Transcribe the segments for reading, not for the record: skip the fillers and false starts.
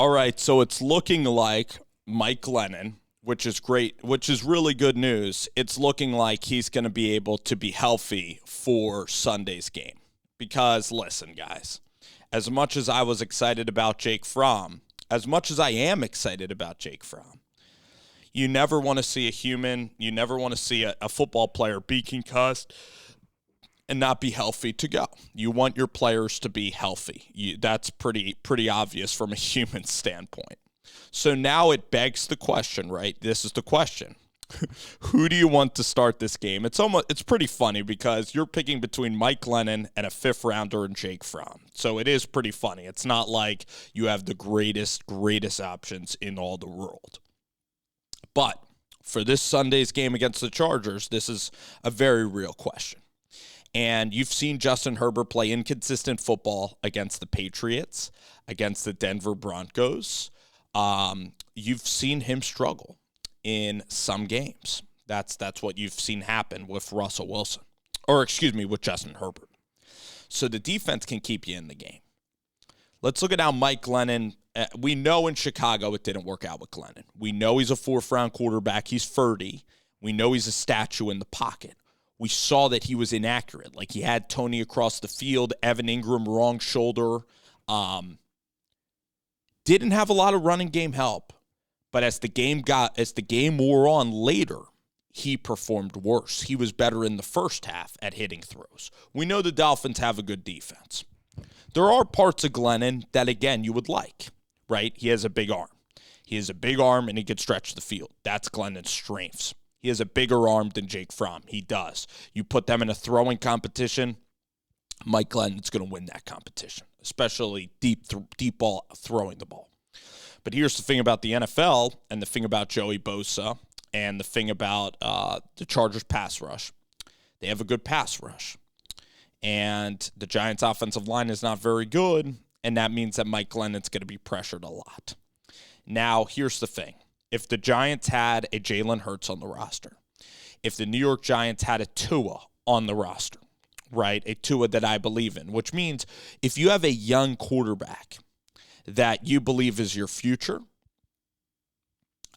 All right, so it's looking like Mike Glennon, which is great, which is really good news. It's looking like he's going to be able to be healthy for Sunday's game. Because, listen, guys, as much as I was excited about Jake Fromm, as much as I am excited about Jake Fromm, you never want to see a human, you never want to see a football player be concussed and not be healthy to go. You want your players to be healthy. That's pretty obvious from a human standpoint. So now it begs the question, right? This is the question. Who do you want to start this game? It's pretty funny because you're picking between Mike Glennon and a fifth rounder and Jake Fromm. So it is pretty funny. It's not like you have the greatest options in all the world. But for this Sunday's game against the Chargers, this is a very real question. And you've seen Justin Herbert play inconsistent football against the Patriots, against the Denver Broncos. You've seen him struggle in some games. That's what you've seen happen with Russell Wilson. With Justin Herbert. So the defense can keep you in the game. Let's look at how Mike Glennon, we know in Chicago it didn't work out with Glennon. We know he's a fourth-round quarterback. He's 30. We know he's a statue in the pocket. We saw that he was inaccurate. Like he had Tony across the field, Evan Ingram wrong shoulder. Didn't have a lot of running game help. But as the game wore on later, he performed worse. He was better in the first half at hitting throws. We know the Dolphins have a good defense. There are parts of Glennon that, again, you would like, right? He has a big arm. He has a big arm, and he can stretch the field. That's Glennon's strengths. He has a bigger arm than Jake Fromm. He does. You put them in a throwing competition, Mike Glennon's going to win that competition, especially deep ball throwing the ball. But here's the thing about the NFL and the thing about Joey Bosa and the thing about the Chargers pass rush. They have a good pass rush. And the Giants' offensive line is not very good, and that means that Mike Glennon's going to be pressured a lot. Now, here's the thing. If the Giants had a Jalen Hurts on the roster, if the New York Giants had a Tua on the roster, right, a Tua that I believe in, which means if you have a young quarterback that you believe is your future,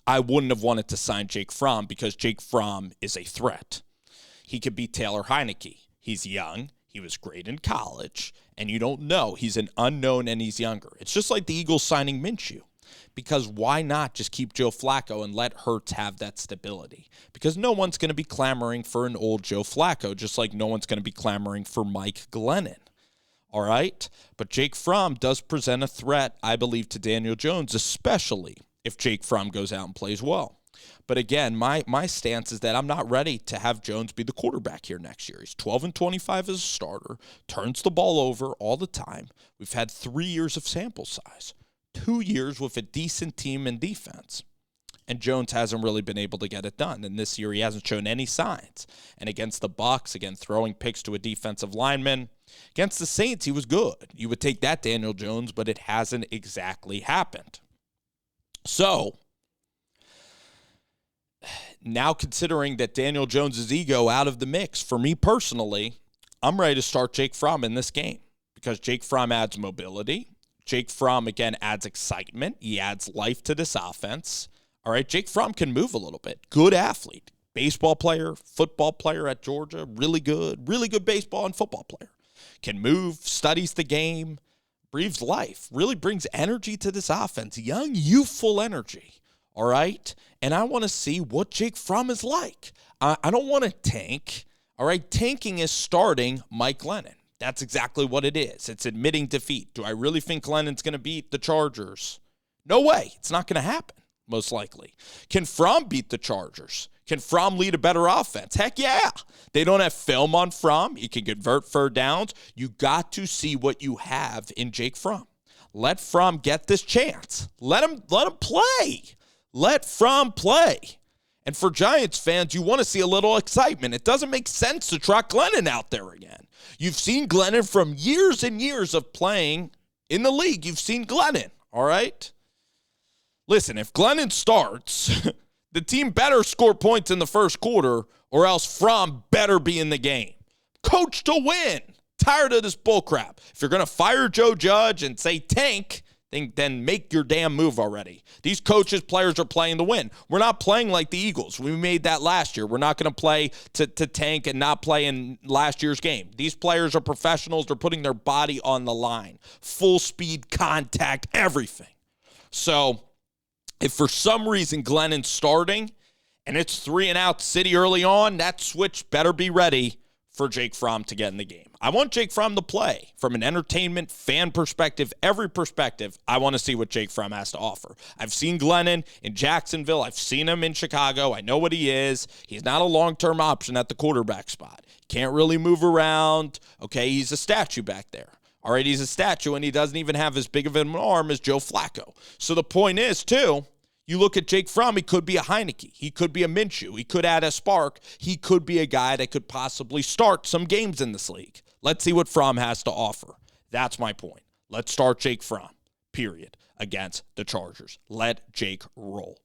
I wouldn't have wanted to sign Jake Fromm because Jake Fromm is a threat. He could be Taylor Heineke. He's young. He was great in college, and you don't know. He's an unknown, and he's younger. It's just like the Eagles signing Minshew. Because why not just keep Joe Flacco and let Hurts have that stability? Because no one's going to be clamoring for an old Joe Flacco, just like no one's going to be clamoring for Mike Glennon. All right? But Jake Fromm does present a threat, I believe, to Daniel Jones, especially if Jake Fromm goes out and plays well. But again, my stance is that I'm not ready to have Jones be the quarterback here next year. He's 12-25 as a starter, turns the ball over all the time. We've had 3 years of sample size. 2 years with a decent team and defense. And Jones hasn't really been able to get it done. And this year he hasn't shown any signs. And against the Bucs, again, throwing picks to a defensive lineman. Against the Saints, he was good. You would take that, Daniel Jones, but it hasn't exactly happened. So, now considering that Daniel Jones' ego out of the mix, for me personally, I'm ready to start Jake Fromm in this game. Because Jake Fromm adds mobility. Jake Fromm, again, adds excitement. He adds life to this offense. All right, Jake Fromm can move a little bit. Good athlete. Baseball player, football player at Georgia. Really good baseball and football player. Can move, studies the game, breathes life. Really brings energy to this offense. Young, youthful energy. All right? And I want to see what Jake Fromm is like. I don't want to tank. All right? Tanking is starting Mike Glennon. That's exactly what it is. It's admitting defeat. Do I really think Glennon's going to beat the Chargers? No way. It's not going to happen, most likely. Can Fromm beat the Chargers? Can Fromm lead a better offense? Heck yeah. They don't have film on Fromm. He can convert third downs. You got to see what you have in Jake Fromm. Let Fromm get this chance. Let him play. Let Fromm play. And for Giants fans, you want to see a little excitement. It doesn't make sense to trot Glennon out there again. You've seen Glennon from years and years of playing in the league. You've seen Glennon, all right? Listen, if Glennon starts, the team better score points in the first quarter or else Fromm better be in the game. Coach to win. Tired of this bullcrap. If you're going to fire Joe Judge and say tank, then make your damn move already. These coaches, players are playing to win. We're not playing like the Eagles. We made that last year. We're not going to play to tank and not play in last year's game. These players are professionals. They're putting their body on the line. Full speed, contact, everything. So if for some reason Glennon's starting and it's 3-and-out City early on, that switch better be ready for Jake Fromm to get in the game. I want Jake Fromm to play from an entertainment, fan perspective, every perspective. I want to see what Jake Fromm has to offer. I've seen Glennon in Jacksonville. I've seen him in Chicago. I know what he is. He's not a long-term option at the quarterback spot. Can't really move around. Okay, he's a statue back there. All right, he's a statue, and he doesn't even have as big of an arm as Joe Flacco. So the point is, too, you look at Jake Fromm, he could be a Heineke. He could be a Minshew. He could add a spark. He could be a guy that could possibly start some games in this league. Let's see what Fromm has to offer. That's my point. Let's start Jake Fromm, period, against the Chargers. Let Jake roll.